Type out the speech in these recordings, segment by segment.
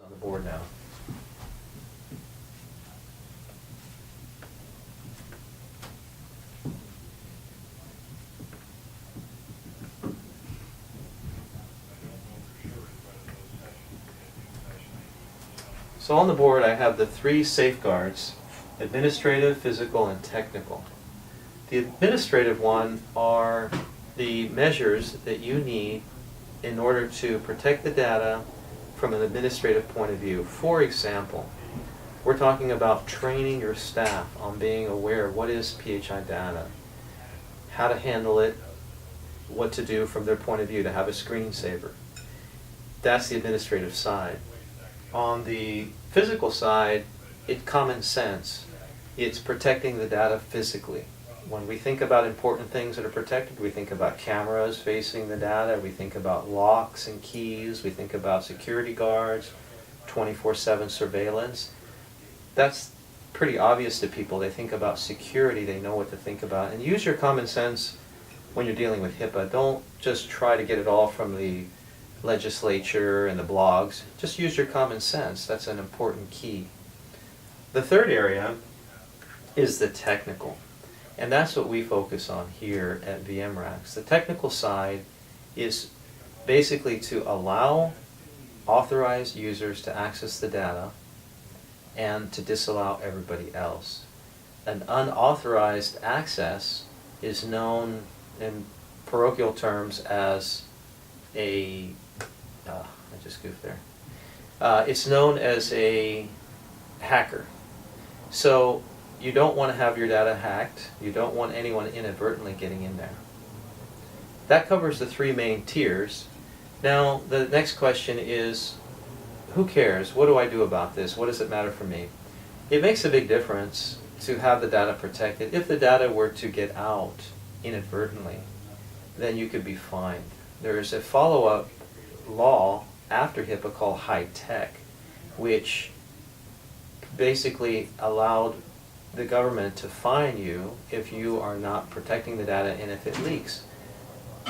on the board now. So on the board I have the three safeguards: administrative, physical, and technical. The administrative one are the measures that you need in order to protect the data from an administrative point of view. For example, we're talking about training your staff on being aware of what is PHI data, how to handle it, what to do from their point of view to have a screensaver. That's the administrative side. On the physical side, it's common sense. It's protecting the data physically. When we think about important things that are protected, we think about cameras facing the data, we think about locks and keys, we think about security guards, 24/7 surveillance. That's pretty obvious to people. They think about security, they know what to think about. And use your common sense when you're dealing with HIPAA. Don't just try to get it all from the legislature and the blogs. Just use your common sense. That's an important key. The third area is the technical. And that's what we focus on here at VMRAX. The technical side is basically to allow authorized users to access the data and to disallow everybody else. An unauthorized access is known in parochial terms as a, I just goofed there. It's known as a hacker. So you don't want to have your data hacked. You don't want anyone inadvertently getting in there. That covers the three main tiers. Now, the next question is, who cares? What do I do about this? What does it matter for me? It makes a big difference to have the data protected. If the data were to get out inadvertently, then you could be fined. There's a follow-up law after HIPAA called HITECH, which basically allowed the government to fine you if you are not protecting the data and if it leaks.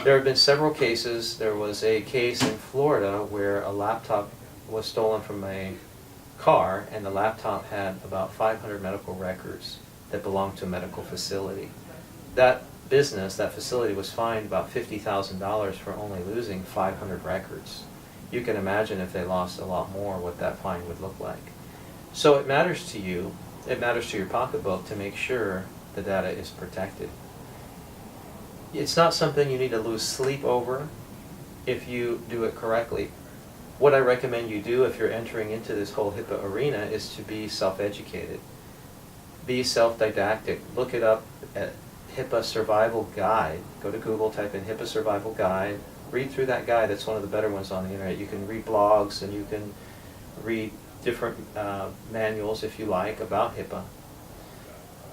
There have been several cases. There was a case in Florida where a laptop was stolen from a car, and the laptop had about 500 medical records that belonged to a medical facility. That business, that facility, was fined about $50,000 for only losing 500 records. You can imagine if they lost a lot more what that fine would look like. So it matters to you. It matters to your pocketbook to make sure the data is protected. It's not something you need to lose sleep over if you do it correctly. What I recommend you do if you're entering into this whole HIPAA arena is to be self-educated. Be self-didactic. Look it up at HIPAA Survival Guide. Go to Google, type in HIPAA Survival Guide. Read through that guide. That's one of the better ones on the internet. You can read blogs and you can read different manuals, if you like, about HIPAA.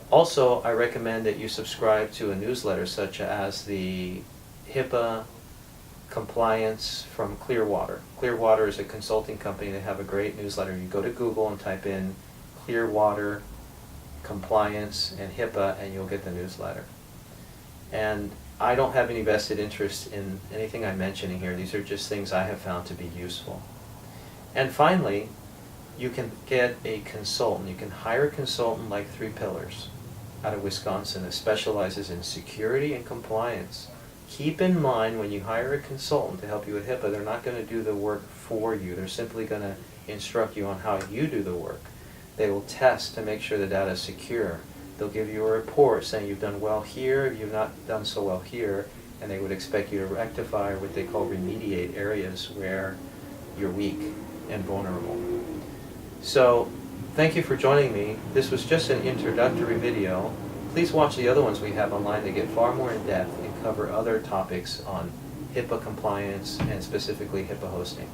Also, I recommend that you subscribe to a newsletter such as the HIPAA Compliance from Clearwater. Clearwater is a consulting company. They have a great newsletter. You go to Google and type in Clearwater Compliance and HIPAA and you'll get the newsletter. And I don't have any vested interest in anything I'm mentioning here. These are just things I have found to be useful. And finally, you can get a consultant. You can hire a consultant like 3 Pillars out of Wisconsin that specializes in security and compliance. Keep in mind when you hire a consultant to help you with HIPAA, they're not going to do the work for you. They're simply going to instruct you on how you do the work. They will test to make sure the data is secure. They'll give you a report saying you've done well here, you've not done so well here, and they would expect you to rectify what they call remediate areas where you're weak and vulnerable. So, thank you for joining me. This was just an introductory video. Please watch the other ones we have online. They get far more in depth and cover other topics on HIPAA compliance and specifically HIPAA hosting.